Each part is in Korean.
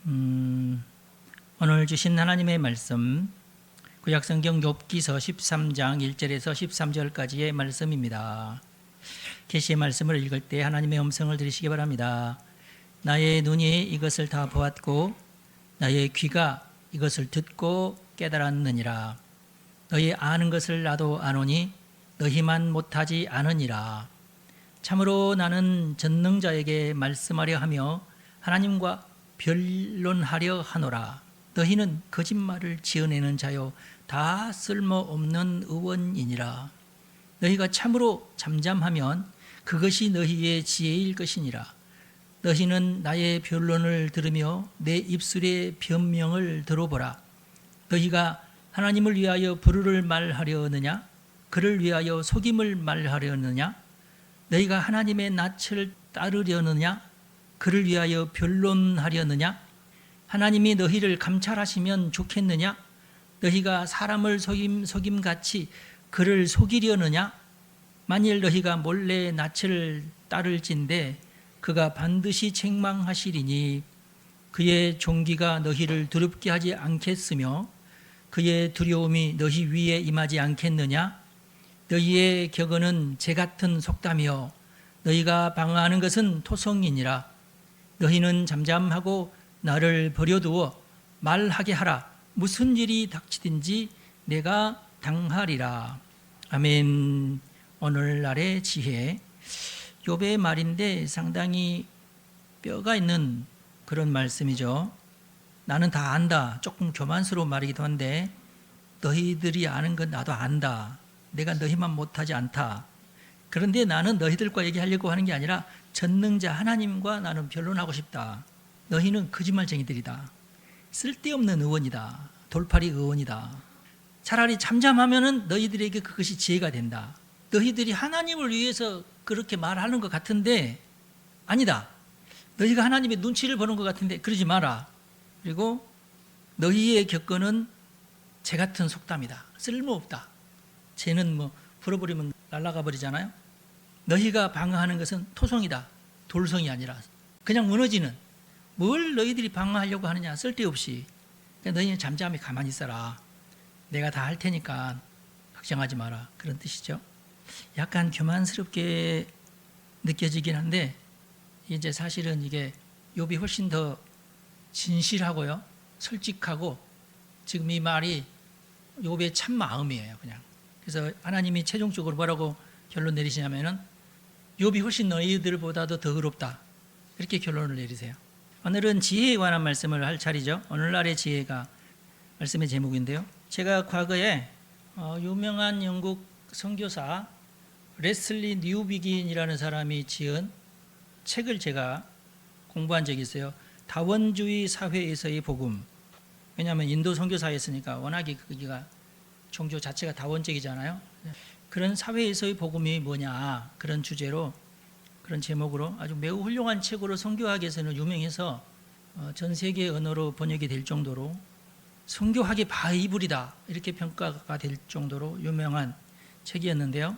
오늘 주신 하나님의 말씀 구약성경 욥기서 13장 1절에서 13절까지의 말씀입니다. 계시의 말씀을 읽을 때 하나님의 음성을 들으시기 바랍니다. 나의 눈이 이것을 다 보았고 나의 귀가 이것을 듣고 깨달았느니라. 너희 아는 것을 나도 아노니 너희만 못하지 않으니라. 참으로 나는 전능자에게 말씀하려 하며 하나님과 변론하려 하노라. 너희는 거짓말을 지어내는 자요 다 쓸모없는 의원이니라. 너희가 참으로 잠잠하면 그것이 너희의 지혜일 것이니라. 너희는 나의 변론을 들으며 내 입술의 변명을 들어보라. 너희가 하나님을 위하여 불의를 말하려느냐? 그를 위하여 속임을 말하려느냐? 너희가 하나님의 낯을 따르려느냐? 그를 위하여 변론하려느냐? 하나님이 너희를 감찰하시면 좋겠느냐? 너희가 사람을 속임같이 그를 속이려느냐? 만일 너희가 몰래 낯을 따를진대 그가 반드시 책망하시리니 그의 존귀가 너희를 두렵게 하지 않겠으며 그의 두려움이 너희 위에 임하지 않겠느냐? 너희의 격언은 재 같은 속담이요 너희가 방어하는 것은 토성이니라. 너희는 잠잠하고 나를 버려두어 말하게 하라. 무슨 일이 닥치든지 내가 당하리라. 아멘. 오늘날의 지혜, 욥의 말인데 상당히 뼈가 있는 그런 말씀이죠. 나는 다 안다. 조금 교만스러운 말이기도 한데 너희들이 아는 건 나도 안다. 내가 너희만 못하지 않다. 그런데 나는 너희들과 얘기하려고 하는 게 아니라 전능자 하나님과 나는 변론하고 싶다. 너희는 거짓말쟁이들이다. 쓸데없는 의원이다. 돌팔이 의원이다. 차라리 잠잠하면은 너희들에게 그것이 지혜가 된다. 너희들이 하나님을 위해서 그렇게 말하는 것 같은데 아니다. 너희가 하나님의 눈치를 보는 것 같은데 그러지 마라. 그리고 너희의 격언은 재 같은 속담이다. 쓸모없다. 재는 뭐 풀어버리면 날아가 버리잖아요. 너희가 방어하는 것은 토성이다. 돌성이 아니라 그냥 무너지는. 뭘 너희들이 방어하려고 하느냐. 쓸데없이. 너희는 잠잠히 가만히 있어라. 내가 다 할 테니까 걱정하지 마라. 그런 뜻이죠. 약간 교만스럽게 느껴지긴 한데 이제 사실은 이게 욥이 훨씬 더 진실하고요. 솔직하고 지금 이 말이 욥의 참 마음이에요. 그냥. 그래서 하나님이 최종적으로 뭐라고 결론 내리시냐면은 욥이 훨씬 너희들보다도 더 의롭다. 그렇게 결론을 내리세요. 오늘은 지혜에 관한 말씀을 할 차례죠. 오늘날의 지혜가 말씀의 제목인데요. 제가 과거에 유명한 영국 선교사 레슬리 뉴비긴이라는 사람이 지은 책을 제가 공부한 적이 있어요. 다원주의 사회에서의 복음. 왜냐하면 인도 선교사였으니까 워낙에 거기가 종교 자체가 다원적이잖아요. 그런 사회에서의 복음이 뭐냐 그런 주제로 그런 제목으로 아주 매우 훌륭한 책으로 선교학에서는 유명해서 전 세계 언어로 번역이 될 정도로 선교학의 바이블이다 이렇게 평가가 될 정도로 유명한 책이었는데요.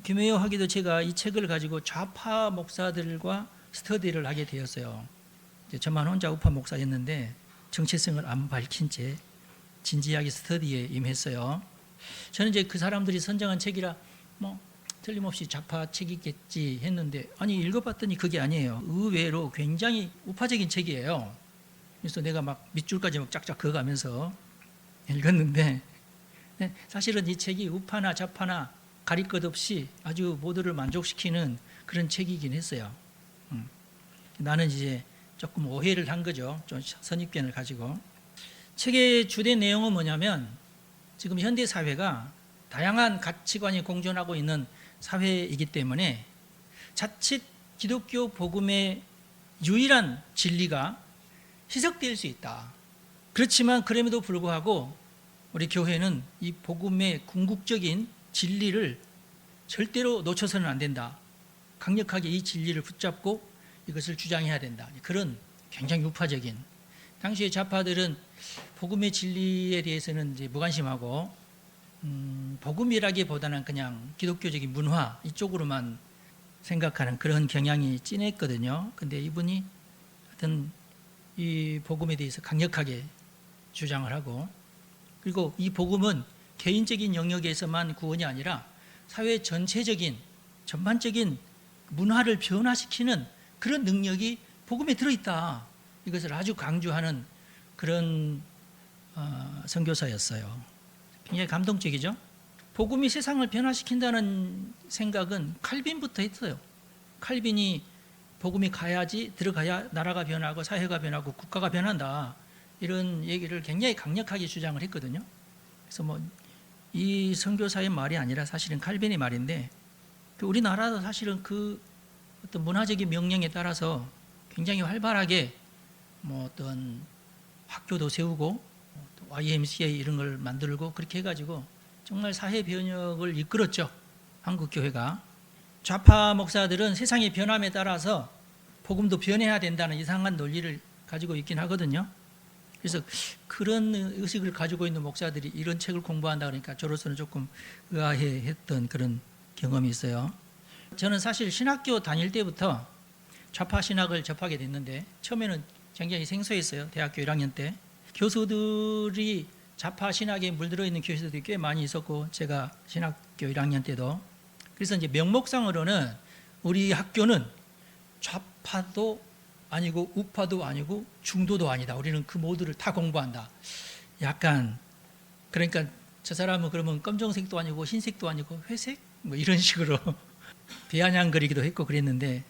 교묘하게도 제가 이 책을 가지고 좌파 목사들과 스터디를 하게 되었어요. 저만 혼자 우파 목사였는데 정체성을 안 밝힌 채 진지하게 스터디에 임했어요. 저는 이제 그 사람들이 선정한 책이라 뭐 틀림없이 좌파 책이겠지 했는데 아니 읽어봤더니 그게 아니에요. 의외로 굉장히 우파적인 책이에요. 그래서 내가 막 밑줄까지 막 쫙쫙 그어가면서 읽었는데 사실은 이 책이 우파나 좌파나 가릴 것 없이 아주 모두를 만족시키는 그런 책이긴 했어요. 나는 이제 조금 오해를 한 거죠. 좀 선입견을 가지고. 책의 주된 내용은 뭐냐면 지금 현대 사회가 다양한 가치관이 공존하고 있는 사회이기 때문에 자칫 기독교 복음의 유일한 진리가 희석될 수 있다. 그렇지만 그럼에도 불구하고 우리 교회는 이 복음의 궁극적인 진리를 절대로 놓쳐서는 안 된다. 강력하게 이 진리를 붙잡고 이것을 주장해야 된다. 그런 굉장히 우파적인. 당시의 좌파들은 복음의 진리에 대해서는 이제 무관심하고 복음이라기보다는 그냥 기독교적인 문화 이쪽으로만 생각하는 그런 경향이 진했거든요. 근데 이분이 하여튼 이 복음에 대해서 강력하게 주장을 하고, 그리고 이 복음은 개인적인 영역에서만 구원이 아니라 사회 전체적인 전반적인 문화를 변화시키는 그런 능력이 복음에 들어있다. 이것을 아주 강조하는 그런 선교사였어요. 굉장히 감동적이죠. 복음이 세상을 변화시킨다는 생각은 칼빈부터 했어요. 칼빈이 복음이 들어가야 나라가 변하고 사회가 변하고 국가가 변한다, 이런 얘기를 굉장히 강력하게 주장을 했거든요. 그래서 이 선교사의 말이 아니라 사실은 칼빈의 말인데, 우리나라도 사실은 그 어떤 문화적인 명령에 따라서 굉장히 활발하게 어떤 학교도 세우고 YMCA 이런 걸 만들고 그렇게 해가지고 정말 사회 변혁을 이끌었죠, 한국 교회가. 좌파 목사들은 세상의 변함에 따라서 복음도 변해야 된다는 이상한 논리를 가지고 있긴 하거든요. 그래서 그런 의식을 가지고 있는 목사들이 이런 책을 공부한다 그러니까 저로서는 조금 의아해했던 그런 경험이 있어요. 저는 사실 신학교 다닐 때부터 좌파 신학을 접하게 됐는데, 처음에는 굉장히 생소했어요. 대학교 1학년 때 교수들이 좌파 신학에 물들어 있는 교수들이 꽤 많이 있었고, 제가 신학교 1학년 때도. 그래서 이제 명목상으로는 우리 학교는 좌파도 아니고 우파도 아니고 중도도 아니다, 우리는 그 모두를 다 공부한다. 약간 그러니까 저 사람은 그러면 검정색도 아니고 흰색도 아니고 회색 이런 식으로 비아냥거리기도 했고 그랬는데,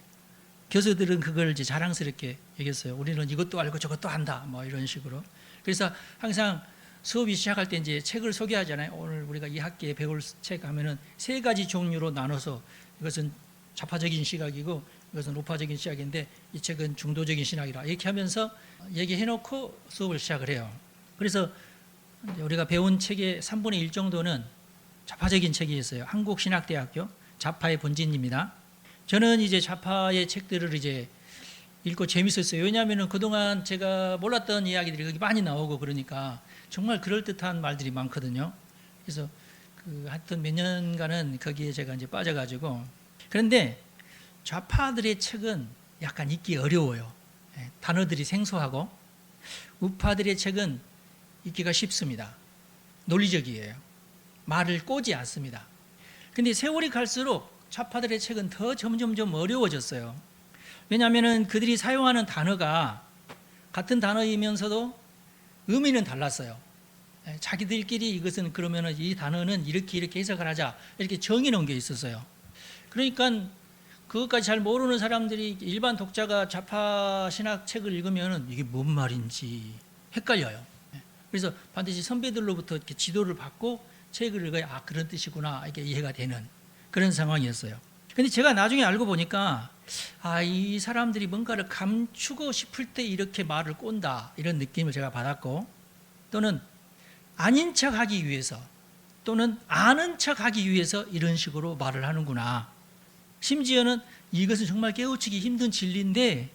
교수들은 그걸 이제 자랑스럽게 얘기했어요. 우리는 이것도 알고 저것도 안다, 이런 식으로. 그래서 항상 수업이 시작할 때 이제 책을 소개하잖아요. 오늘 우리가 이 학기에 배울 책 하면은 3가지 종류로 나눠서, 이것은 좌파적인 시각이고 이것은 우파적인 시각인데 이 책은 중도적인 신학이라, 이렇게 하면서 얘기해놓고 수업을 시작을 해요. 그래서 우리가 배운 책의 3분의 1 정도는 좌파적인 책이 있어요. 한국신학대학교 좌파의 본진입니다. 저는 이제 좌파의 책들을 이제 읽고 재밌었어요. 왜냐하면 그동안 제가 몰랐던 이야기들이 거기 많이 나오고 그러니까 정말 그럴듯한 말들이 많거든요. 그래서 하여튼 몇 년간은 거기에 제가 이제 빠져가지고. 그런데 좌파들의 책은 약간 읽기 어려워요. 단어들이 생소하고, 우파들의 책은 읽기가 쉽습니다. 논리적이에요. 말을 꼬지 않습니다. 근데 세월이 갈수록 좌파들의 책은 더 점점 어려워졌어요. 왜냐하면 그들이 사용하는 단어가 같은 단어이면서도 의미는 달랐어요. 자기들끼리 이것은 그러면은 이 단어는 이렇게 해석을 하자, 이렇게 정해놓은 게 있었어요. 그러니까 그것까지 잘 모르는 사람들이, 일반 독자가 좌파 신학 책을 읽으면 이게 뭔 말인지 헷갈려요. 그래서 반드시 선배들로부터 이렇게 지도를 받고 책을 읽어야 그런 뜻이구나, 이게 이해가 되는 그런 상황이었어요. 근데 제가 나중에 알고 보니까 이 사람들이 뭔가를 감추고 싶을 때 이렇게 말을 꼰다, 이런 느낌을 제가 받았고, 또는 아닌 척하기 위해서 또는 아는 척하기 위해서 이런 식으로 말을 하는구나. 심지어는 이것은 정말 깨우치기 힘든 진리인데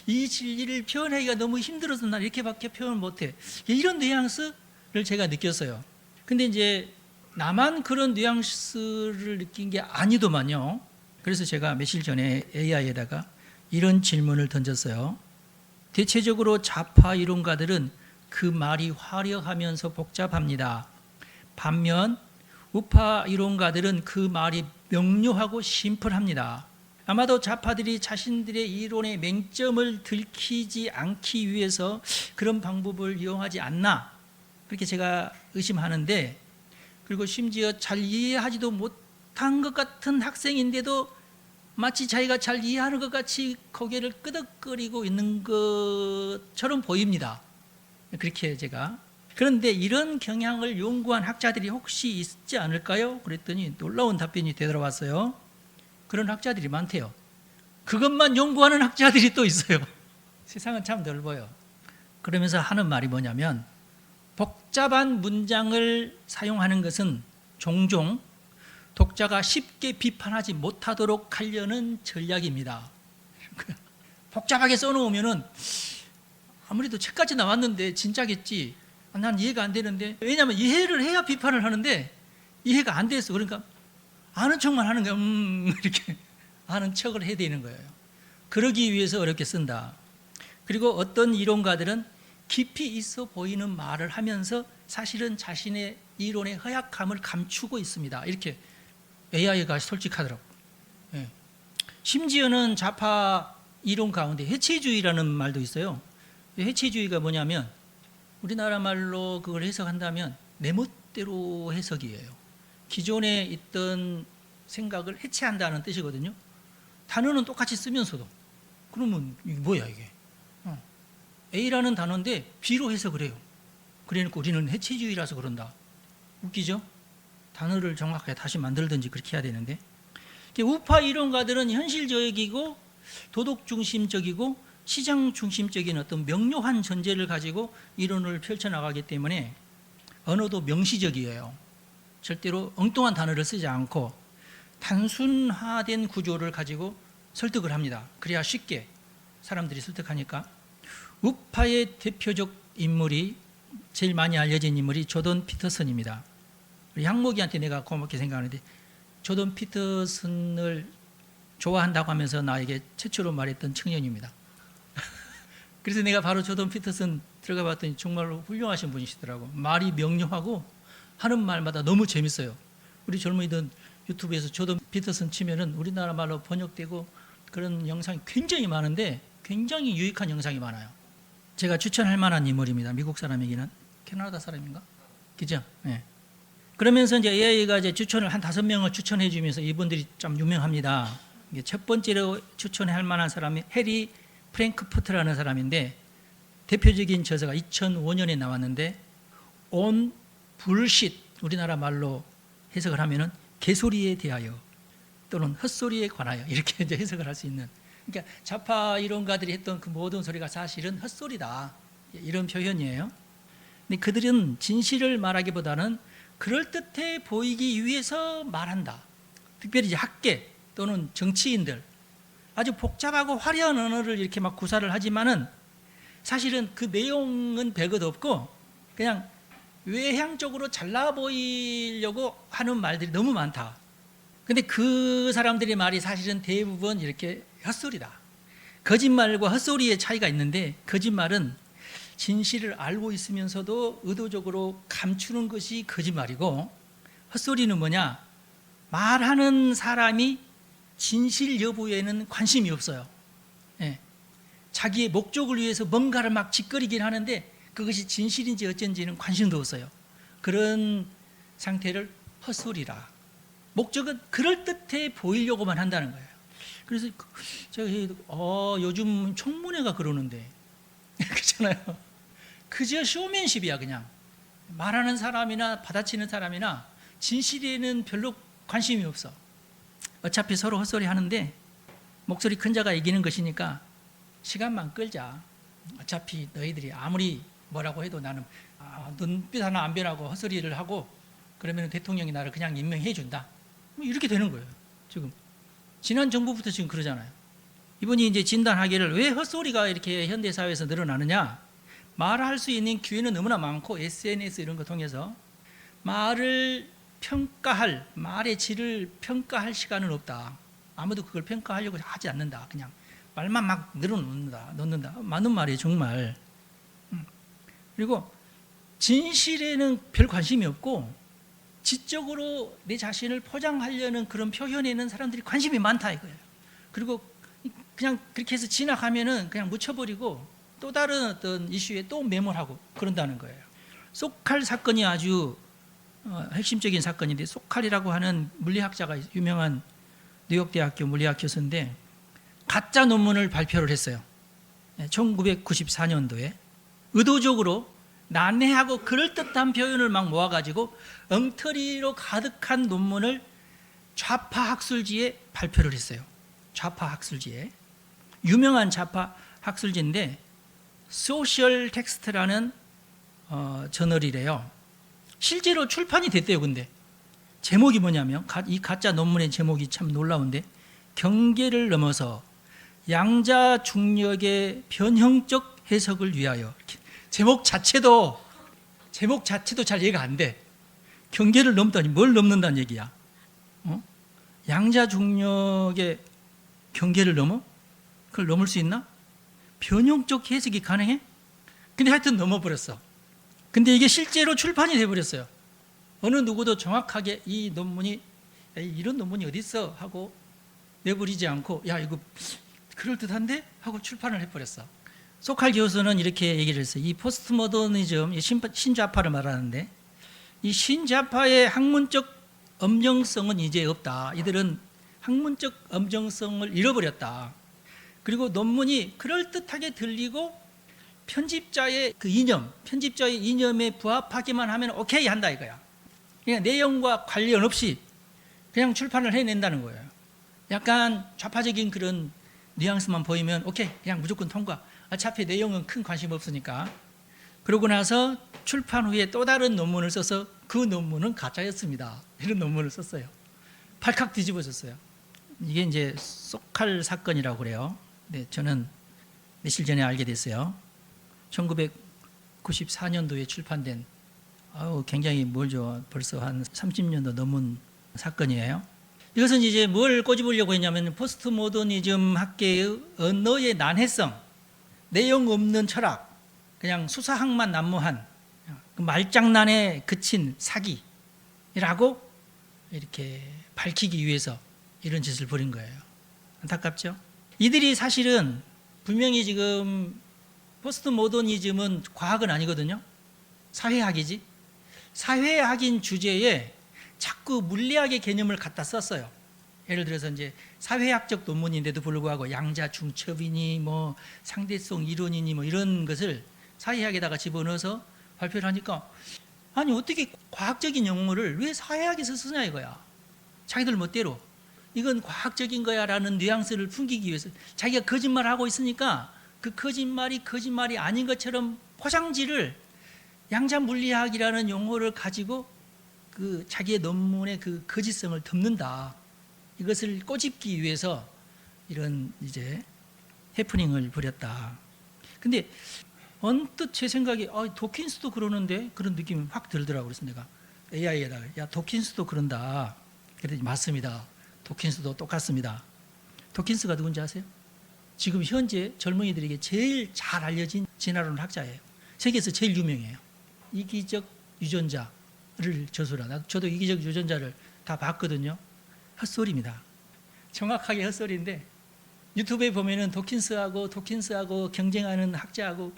이 진리를 표현하기가 너무 힘들어서 나 이렇게밖에 표현 못해, 이런 뉘앙스를 제가 느꼈어요. 근데 이제 나만 그런 뉘앙스를 느낀 게 아니더만요. 그래서 제가 며칠 전에 AI에다가 이런 질문을 던졌어요. 대체적으로 좌파 이론가들은 그 말이 화려하면서 복잡합니다. 반면 우파 이론가들은 그 말이 명료하고 심플합니다. 아마도 좌파들이 자신들의 이론의 맹점을 들키지 않기 위해서 그런 방법을 이용하지 않나, 그렇게 제가 의심하는데, 그리고 심지어 잘 이해하지도 못한 것 같은 학생인데도 마치 자기가 잘 이해하는 것 같이 고개를 끄덕거리고 있는 것처럼 보입니다. 그렇게 제가. 그런데 이런 경향을 연구한 학자들이 혹시 있지 않을까요? 그랬더니 놀라운 답변이 되돌아왔어요. 그런 학자들이 많대요. 그것만 연구하는 학자들이 또 있어요. 세상은 참 넓어요. 그러면서 하는 말이 뭐냐면, 복잡한 문장을 사용하는 것은 종종 독자가 쉽게 비판하지 못하도록 하려는 전략입니다. 복잡하게 써놓으면은 아무래도 책까지 나왔는데 진짜겠지, 난 이해가 안 되는데, 왜냐하면 이해를 해야 비판을 하는데 이해가 안 됐어. 그러니까 아는 척만 하는 거야. 이렇게 아는 척을 해야 되는 거예요. 그러기 위해서 어렵게 쓴다. 그리고 어떤 이론가들은 깊이 있어 보이는 말을 하면서 사실은 자신의 이론의 허약함을 감추고 있습니다. 이렇게 AI가 솔직하더라고요. 예. 심지어는 좌파 이론 가운데 해체주의라는 말도 있어요. 해체주의가 뭐냐면 우리나라 말로 그걸 해석한다면 내 멋대로 해석이에요. 기존에 있던 생각을 해체한다는 뜻이거든요. 단어는 똑같이 쓰면서도. 그러면 이게 뭐야 이게? A라는 단어인데 B로 해석을 해요. 그러니까 우리는 해체주의라서 그런다. 웃기죠? 단어를 정확하게 다시 만들든지 그렇게 해야 되는데, 우파 이론가들은 현실적이고 도덕 중심적이고 시장 중심적인 어떤 명료한 전제를 가지고 이론을 펼쳐나가기 때문에 언어도 명시적이에요. 절대로 엉뚱한 단어를 쓰지 않고 단순화된 구조를 가지고 설득을 합니다. 그래야 쉽게 사람들이 설득하니까. 우파의 대표적 인물이, 제일 많이 알려진 인물이 조던 피터슨입니다. 우리 향목이한테 내가 고맙게 생각하는데, 조던 피터슨을 좋아한다고 하면서 나에게 최초로 말했던 청년입니다. 그래서 내가 바로 조던 피터슨 들어가 봤더니 정말로 훌륭하신 분이시더라고. 말이 명료하고 하는 말마다 너무 재밌어요. 우리 젊은이들 유튜브에서 조던 피터슨 치면은 우리나라 말로 번역되고 그런 영상이 굉장히 많은데 굉장히 유익한 영상이 많아요. 제가 추천할 만한 인물입니다. 미국 사람이기는. 캐나다 사람인가? 그죠? 네. 그러면서 이제 AI가 이제 추천을 한 5명을 추천해 주면서 이분들이 좀 유명합니다. 첫 번째로 추천할 만한 사람이 해리 프랭크푸트라는 사람인데, 대표적인 저서가 2005년에 나왔는데 On Bullshit, 우리나라 말로 해석을 하면은 개소리에 대하여 또는 헛소리에 관하여, 이렇게 이제 해석을 할 수 있는, 그러니까 좌파 이론가들이 했던 그 모든 소리가 사실은 헛소리다, 이런 표현이에요. 근데 그들은 진실을 말하기보다는 그럴듯해 보이기 위해서 말한다. 특별히 이제 학계 또는 정치인들, 아주 복잡하고 화려한 언어를 이렇게 막 구사를 하지만은 사실은 그 내용은 별것 없고 그냥 외향적으로 잘나 보이려고 하는 말들이 너무 많다. 근데 그 사람들의 말이 사실은 대부분 이렇게 헛소리다. 거짓말과 헛소리의 차이가 있는데, 거짓말은 진실을 알고 있으면서도 의도적으로 감추는 것이 거짓말이고, 헛소리는 뭐냐? 말하는 사람이 진실 여부에는 관심이 없어요. 예. 자기의 목적을 위해서 뭔가를 막 짓거리긴 하는데 그것이 진실인지 어쩐지는 관심도 없어요. 그런 상태를 헛소리라. 목적은 그럴듯해 보이려고만 한다는 거예요. 그래서 제가 요즘 청문회가 그러는데 그렇잖아요. 그저 쇼맨십이야. 그냥 말하는 사람이나 받아치는 사람이나 진실에는 별로 관심이 없어. 어차피 서로 헛소리 하는데 목소리 큰 자가 이기는 것이니까 시간만 끌자. 어차피 너희들이 아무리 뭐라고 해도 나는 눈빛 하나 안 변하고 헛소리를 하고 그러면 대통령이 나를 그냥 임명해 준다. 이렇게 되는 거예요. 지금 지난 정부부터 지금 그러잖아요. 이분이 이제 진단하기를 왜 헛소리가 이렇게 현대 사회에서 늘어나느냐? 말할 수 있는 기회는 너무나 많고 SNS 이런 거 통해서 말을 평가할, 말의 질을 평가할 시간은 없다. 아무도 그걸 평가하려고 하지 않는다. 그냥 말만 막 넣는다. 맞는 말이에요, 정말. 그리고 진실에는 별 관심이 없고 지적으로 내 자신을 포장하려는 그런 표현에는 사람들이 관심이 많다 이거예요. 그리고 그냥 그렇게 해서 지나가면은 그냥 묻혀버리고 또 다른 어떤 이슈에 또 매몰하고 그런다는 거예요. 소칼 사건이 아주 핵심적인 사건인데, 소칼이라고 하는 물리학자가 유명한 뉴욕대학교 물리학 교수인데 가짜 논문을 발표를 했어요. 1994년도에 의도적으로 난해하고 그럴듯한 표현을 막 모아가지고 엉터리로 가득한 논문을 좌파 학술지에 발표를 했어요. 좌파 학술지에. 유명한 좌파 학술지인데 소셜 텍스트라는 저널이래요. 실제로 출판이 됐대요. 근데 제목이 뭐냐면, 이 가짜 논문의 제목이 참 놀라운데, 경계를 넘어서 양자 중력의 변형적 해석을 위하여. 이렇게 제목 자체도 잘 이해가 안 돼. 경계를 넘다니 뭘 넘는다는 얘기야? 양자 중력의 경계를 넘어? 그걸 넘을 수 있나? 변형적 해석이 가능해? 근데 하여튼 넘어버렸어. 근데 이게 실제로 출판이 돼버렸어요. 어느 누구도 정확하게 이 논문이 이런 논문이 어디 있어 하고 내버리지 않고 야 이거 그럴듯한데 하고 출판을 해버렸어. 소칼 교수는 이렇게 얘기를 했어요. 이 포스트 모더니즘, 신좌파를 말하는데 이 신좌파의 학문적 엄정성은 이제 없다. 이들은 학문적 엄정성을 잃어버렸다. 그리고 논문이 그럴듯하게 들리고 편집자의 그 이념, 편집자의 이념에 부합하기만 하면 오케이 한다 이거야. 그냥 내용과 관련 없이 그냥 출판을 해낸다는 거예요. 약간 좌파적인 그런 뉘앙스만 보이면 오케이 그냥 무조건 통과. 어차피 내용은 큰 관심 없으니까. 그러고 나서 출판 후에 또 다른 논문을 써서 그 논문은 가짜였습니다. 이런 논문을 썼어요. 발칵 뒤집어졌어요. 이게 이제 소칼 사건이라고 그래요. 네, 저는 며칠 전에 알게 됐어요. 1994년도에 출판된 굉장히 멀죠. 벌써 한 30년도 넘은 사건이에요. 이것은 이제 뭘 꼬집으려고 했냐면 포스트 모더니즘 학계의 언어의 난해성, 내용 없는 철학, 그냥 수사학만 난무한 그 말장난에 그친 사기라고 이렇게 밝히기 위해서 이런 짓을 벌인 거예요. 안타깝죠? 이들이 사실은 분명히 지금 포스트 모더니즘은 과학은 아니거든요. 사회학이지. 사회학인 주제에 자꾸 물리학의 개념을 갖다 썼어요. 예를 들어서 이제 사회학적 논문인데도 불구하고 양자 중첩이니 뭐 상대성 이론이니 뭐 이런 것을 사회학에다가 집어넣어서 발표를 하니까 아니 어떻게 과학적인 용어를 왜 사회학에서 쓰냐 이거야. 자기들 멋대로 이건 과학적인 거야 라는 뉘앙스를 풍기기 위해서 자기가 거짓말하고 있으니까 그 거짓말이 아닌 것처럼 포장지를 양자 물리학이라는 용어를 가지고 그 자기의 논문의 그 거짓성을 덮는다. 이것을 꼬집기 위해서 이런 이제 해프닝을 벌였다. 근데 언뜻 제 생각에 도킨스도 그러는데 그런 느낌이 확 들더라고요. 그래서 내가 AI에다가 야 도킨스도 그런다. 그랬더니 맞습니다. 도킨스도 똑같습니다. 도킨스가 누군지 아세요? 지금 현재 젊은이들에게 제일 잘 알려진 진화론 학자예요. 세계에서 제일 유명해요. 이기적 유전자를 저술한. 저도 이기적 유전자를 다 봤거든요. 헛소리입니다. 정확하게 헛소리인데 유튜브에 보면은 도킨스하고 경쟁하는 학자하고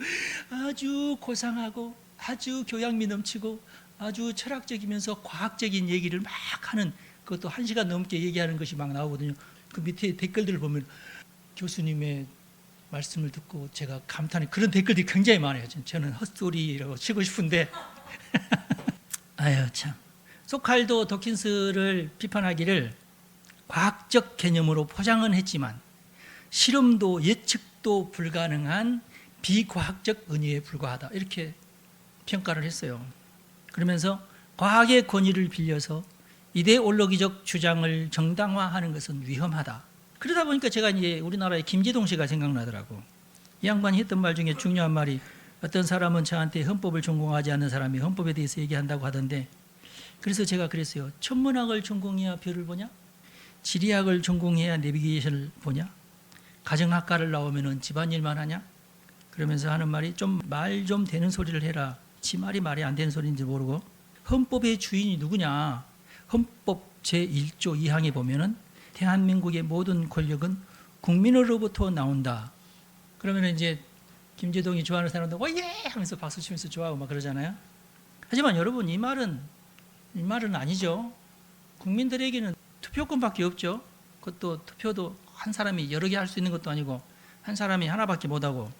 아주 고상하고 아주 교양미 넘치고 아주 철학적이면서 과학적인 얘기를 막 하는 그것도 1시간 넘게 얘기하는 것이 막 나오거든요. 그 밑에 댓글들을 보면 교수님의 말씀을 듣고 제가 감탄해. 그런 댓글들이 굉장히 많아요. 저는 헛소리라고 치고 싶은데 아유 참. 소칼도 도킨스를 비판하기를 과학적 개념으로 포장은 했지만 실험도 예측도 불가능한 비과학적 은유에 불과하다. 이렇게 평가를 했어요. 그러면서 과학의 권위를 빌려서 이데올로기적 주장을 정당화하는 것은 위험하다. 그러다 보니까 제가 이제 우리나라의 김재동 씨가 생각나더라고. 이 양반이 했던 말 중에 중요한 말이 어떤 사람은 저한테 헌법을 전공하지 않는 사람이 헌법에 대해서 얘기한다고 하던데 그래서 제가 그랬어요. 천문학을 전공해야 별을 보냐? 지리학을 전공해야 내비게이션을 보냐? 가정학과를 나오면 집안일만 하냐? 그러면서 하는 말이 좀 말 좀 되는 소리를 해라. 지 말이 안 되는 소리인지 모르고 헌법의 주인이 누구냐? 헌법 제1조 2항에 보면은 대한민국의 모든 권력은 국민으로부터 나온다. 그러면 이제 김재동이 좋아하는 사람들 오예 하면서 박수 치면서 좋아하고 막 그러잖아요. 하지만 여러분 이 말은 아니죠. 국민들에게는 투표권밖에 없죠. 그것도 투표도 한 사람이 여러 개 할 수 있는 것도 아니고 한 사람이 하나밖에 못하고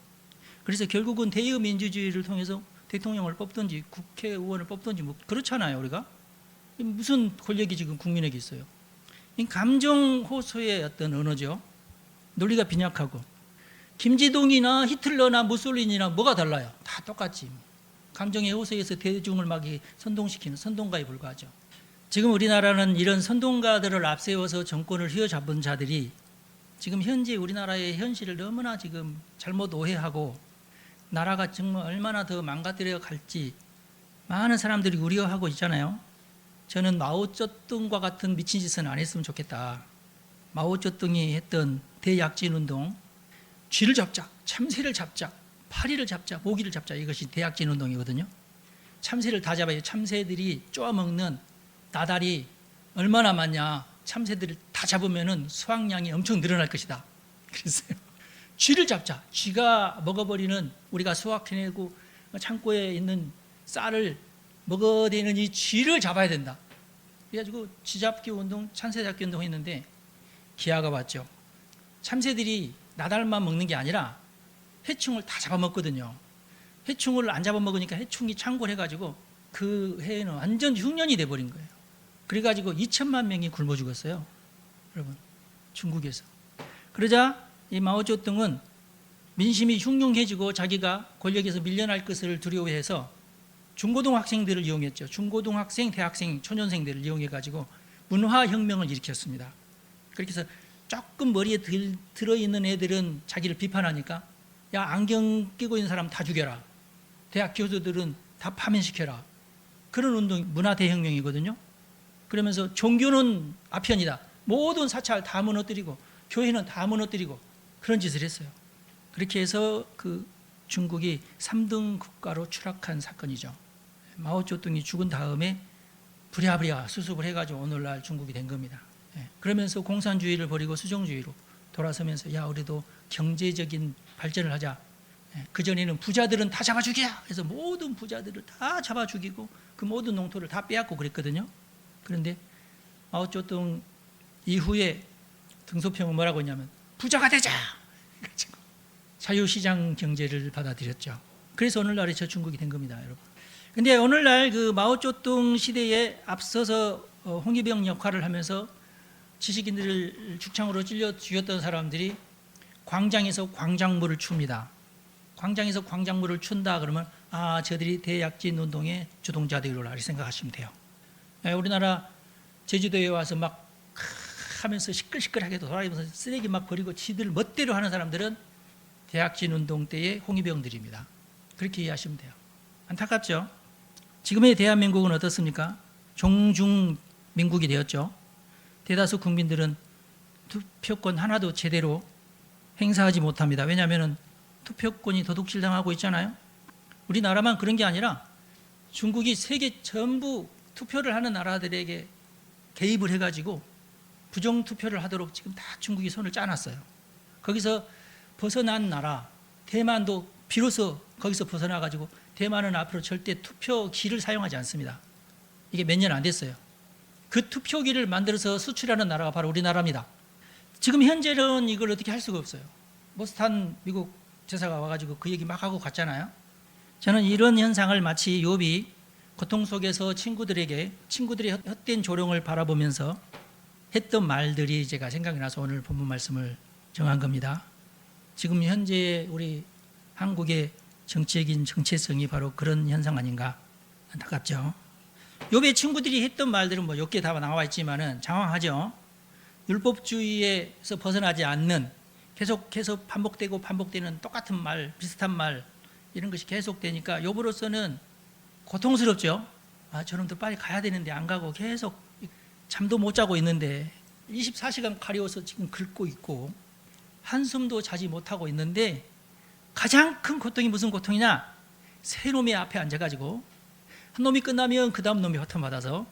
그래서 결국은 대의민주주의를 통해서 대통령을 뽑든지 국회의원을 뽑든지 뭐 그렇잖아요. 우리가 무슨 권력이 지금 국민에게 있어요. 감정 호소의 어떤 언어죠. 논리가 빈약하고 김지동이나 히틀러나 무솔리니나 뭐가 달라요? 다 똑같지. 감정의 호소에서 대중을 막 선동시키는 선동가에 불과하죠. 지금 우리나라는 이런 선동가들을 앞세워서 정권을 휘어잡은 자들이 지금 현재 우리나라의 현실을 너무나 지금 잘못 오해하고 나라가 정말 얼마나 더 망가뜨려 갈지 많은 사람들이 우려하고 있잖아요. 저는 마오쩌둥과 같은 미친 짓은 안 했으면 좋겠다. 마오쩌둥이 했던 대약진 운동, 쥐를 잡자, 참새를 잡자, 파리를 잡자, 모기를 잡자, 이것이 대약진 운동이거든요. 참새를 다 잡아요. 참새들이 쪼아먹는 나달이 얼마나 많냐. 참새들을 다 잡으면 수확량이 엄청 늘어날 것이다. 그랬어요. 쥐를 잡자. 쥐가 먹어버리는, 우리가 수확해내고 창고에 있는 쌀을 먹어대는 이 쥐를 잡아야 된다. 그래가지고 쥐 잡기 운동, 참새 잡기 운동 했는데 기아가 왔죠. 참새들이 나달만 먹는 게 아니라 해충을 다 잡아먹거든요. 해충을 안 잡아먹으니까 해충이 창궐 해가지고 그 해에는 완전 흉년이 돼버린 거예요. 그래가지고 2천만 명이 굶어 죽었어요. 여러분, 중국에서. 그러자 이 마오쩌둥은 민심이 흉흉해지고 자기가 권력에서 밀려날 것을 두려워해서 중고등학생들을 이용했죠. 중고등학생, 대학생, 초년생들을 이용해가지고 문화혁명을 일으켰습니다. 그렇게 해서 조금 머리에 들어있는 애들은 자기를 비판하니까 야, 안경 끼고 있는 사람 다 죽여라. 대학 교수들은 다 파면시켜라. 그런 운동, 문화대혁명이거든요. 그러면서 종교는 아편이다. 모든 사찰 다 무너뜨리고 교회는 다 무너뜨리고 그런 짓을 했어요. 그렇게 해서 그 중국이 3등 국가로 추락한 사건이죠. 마오쩌둥이 죽은 다음에 부랴부랴 수습을 해가지고 오늘날 중국이 된 겁니다. 그러면서 공산주의를 버리고 수정주의로 돌아서면서 야, 우리도 경제적인 발전을 하자. 그전에는 부자들은 다 잡아 죽이자. 그래서 모든 부자들을 다 잡아 죽이고 그 모든 농토를 다 빼앗고 그랬거든요. 그런데 마오쩌둥 이후에 등소평은 뭐라고 했냐면 부자가 되자. 자유시장 경제를 받아들였죠. 그래서 오늘날의 저 중국이 된 겁니다, 여러분. 근데 오늘날 그 마오쩌둥 시대에 앞서서 홍위병 역할을 하면서 지식인들을 죽창으로 찔려 죽였던 사람들이 광장에서 광장물을 춥니다. 광장에서 광장물을 춘다 그러면 아, 저들이 대약진 운동의 주동자들이라 생각하시면 돼요. 우리나라 제주도에 와서 막 하면서 시끌시끌하게 돌아다니면서 쓰레기 막 버리고 지들 멋대로 하는 사람들은 대약진 운동 때의 홍위병들입니다. 그렇게 이해하시면 돼요. 안타깝죠? 지금의 대한민국은 어떻습니까? 종중민국이 되었죠. 대다수 국민들은 투표권 하나도 제대로 행사하지 못합니다. 왜냐하면 투표권이 도둑질당하고 있잖아요. 우리나라만 그런 게 아니라 중국이 세계 전부 투표를 하는 나라들에게 개입을 해가지고 부정투표를 하도록 지금 다 중국이 손을 짜놨어요. 거기서 벗어난 나라 대만도 비로소 거기서 벗어나가지고 대만은 앞으로 절대 투표기를 사용하지 않습니다. 이게 몇 년 안 됐어요. 그 투표기를 만들어서 수출하는 나라가 바로 우리나라입니다. 지금 현재는 이걸 어떻게 할 수가 없어요. 모스탄 미국 제사가 와가지고 그 얘기 막 하고 갔잖아요. 저는 이런 현상을 마치 욥이 고통 속에서 친구들의 헛된 조롱을 바라보면서 했던 말들이 제가 생각이 나서 오늘 본문 말씀을 정한 겁니다. 지금 현재 우리 한국의 정치적인 정체성이 바로 그런 현상 아닌가 안타깝죠. 욥의 친구들이 했던 말들은 뭐 몇 개 다 나와 있지만은 장황하죠. 율법주의에서 벗어나지 않는 계속 반복되는 똑같은 말, 비슷한 말 이런 것이 계속되니까 욥으로서는 고통스럽죠. 아, 저놈도 빨리 가야 되는데 안 가고 계속 잠도 못 자고 있는데 24시간 가려워서 지금 긁고 있고 한숨도 자지 못하고 있는데 가장 큰 고통이 무슨 고통이냐? 세 놈이 앞에 앉아가지고 한 놈이 끝나면 그 다음 놈이 바톤 받아서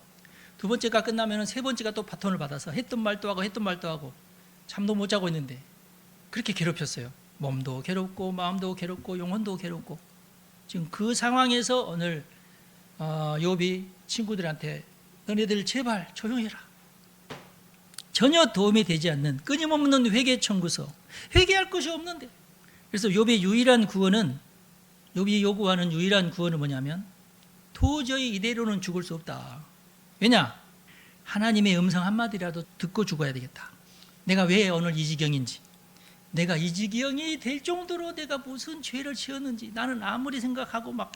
두 번째가 끝나면 세 번째가 또 바톤을 받아서 했던 말도 하고 잠도 못 자고 있는데 그렇게 괴롭혔어요. 몸도 괴롭고 마음도 괴롭고 영혼도 괴롭고 지금 그 상황에서 오늘 욥이 친구들한테 너네들 제발 조용해라. 전혀 도움이 되지 않는 끊임없는 회개 청구서, 회개할 것이 없는데. 그래서 욥의 유일한 구원은, 욥이 요구하는 유일한 구원은 뭐냐면 도저히 이대로는 죽을 수 없다. 왜냐? 하나님의 음성 한마디라도 듣고 죽어야 되겠다. 내가 왜 오늘 이 지경인지, 내가 이 지경이 될 정도로 내가 무슨 죄를 지었는지 나는 아무리 생각하고 막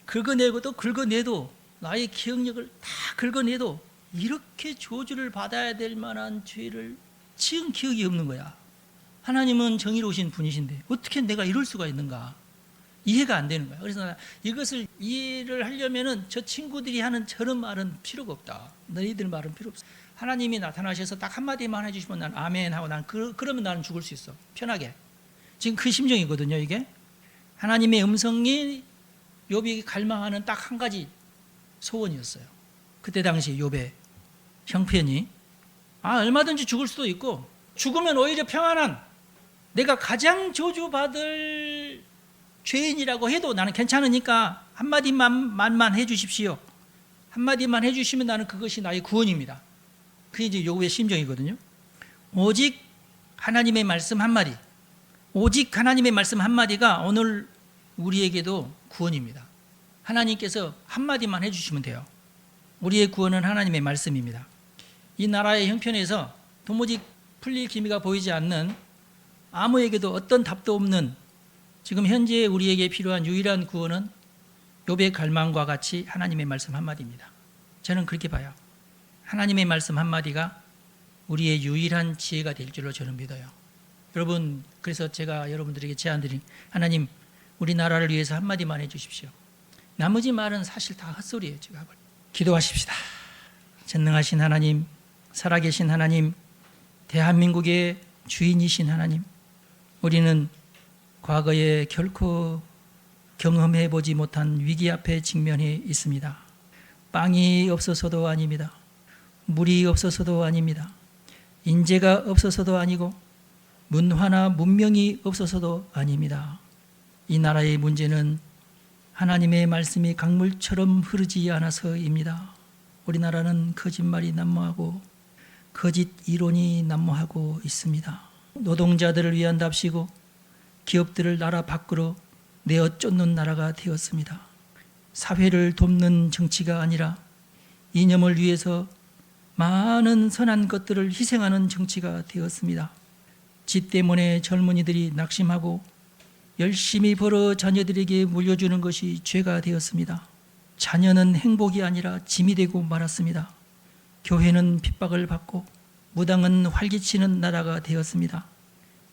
긁어내고 또 긁어내도 나의 기억력을 다 긁어내도 이렇게 저주를 받아야 될 만한 죄를 지은 기억이 없는 거야. 하나님은 정의로우신 분이신데 어떻게 내가 이럴 수가 있는가? 이해가 안 되는 거야. 그래서 이것을 이해를 하려면은 저 친구들이 하는 저런 말은 필요가 없다. 너희들 말은 필요 없어. 하나님이 나타나셔서 딱 한마디만 해주시면 난 아멘 하고 난 그러면 나는 죽을 수 있어. 편하게. 지금 그 심정이거든요. 이게 하나님의 음성이 욥이 갈망하는 딱 한 가지 소원이었어요. 그때 당시 욥의 형편이 얼마든지 죽을 수도 있고 죽으면 오히려 평안한, 내가 가장 저주받을 죄인이라고 해도 나는 괜찮으니까 한마디만 해주십시오. 한마디만 해주시면 나는 그것이 나의 구원입니다. 그게 이제 욥의 심정이거든요. 오직 하나님의 말씀 한마디, 오직 하나님의 말씀 한마디가 오늘 우리에게도 구원입니다. 하나님께서 한마디만 해주시면 돼요. 우리의 구원은 하나님의 말씀입니다. 이 나라의 형편에서 도무지 풀릴 기미가 보이지 않는, 아무에게도 어떤 답도 없는 지금 현재 우리에게 필요한 유일한 구원은 욥의 갈망과 같이 하나님의 말씀 한마디입니다. 저는 그렇게 봐요. 하나님의 말씀 한마디가 우리의 유일한 지혜가 될 줄로 저는 믿어요. 여러분, 그래서 제가 여러분들에게 제안드린, 하나님 우리나라를 위해서 한마디만 해주십시오. 나머지 말은 사실 다 헛소리예요. 제가 기도하십시다. 전능하신 하나님, 살아계신 하나님, 대한민국의 주인이신 하나님, 우리는 과거에 결코 경험해보지 못한 위기 앞에 직면해 있습니다. 빵이 없어서도 아닙니다. 물이 없어서도 아닙니다. 인재가 없어서도 아니고 문화나 문명이 없어서도 아닙니다. 이 나라의 문제는 하나님의 말씀이 강물처럼 흐르지 않아서입니다. 우리나라는 거짓말이 난무하고 거짓 이론이 난무하고 있습니다. 노동자들을 위한답시고 기업들을 나라 밖으로 내어 쫓는 나라가 되었습니다. 사회를 돕는 정치가 아니라 이념을 위해서 많은 선한 것들을 희생하는 정치가 되었습니다. 지 때문에 젊은이들이 낙심하고 열심히 벌어 자녀들에게 물려주는 것이 죄가 되었습니다. 자녀는 행복이 아니라 짐이 되고 말았습니다. 교회는 핍박을 받고 무당은 활기치는 나라가 되었습니다.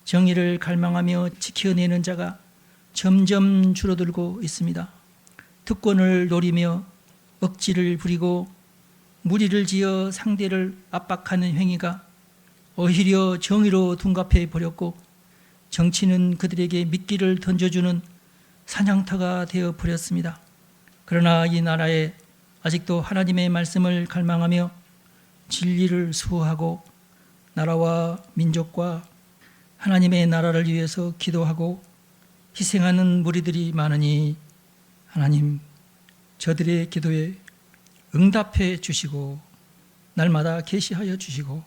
정의를 갈망하며 지켜내는 자가 점점 줄어들고 있습니다. 특권을 노리며 억지를 부리고 무리를 지어 상대를 압박하는 행위가 오히려 정의로 둔갑해 버렸고, 정치는 그들에게 미끼를 던져주는 사냥터가 되어 버렸습니다. 그러나 이 나라에 아직도 하나님의 말씀을 갈망하며 진리를 수호하고 나라와 민족과 하나님의 나라를 위해서 기도하고 희생하는 무리들이 많으니, 하나님 저들의 기도에 응답해 주시고 날마다 계시하여 주시고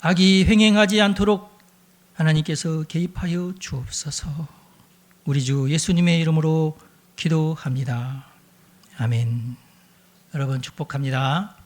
악이 횡행하지 않도록 하나님께서 개입하여 주옵소서. 우리 주 예수님의 이름으로 기도합니다. 아멘. 여러분 축복합니다.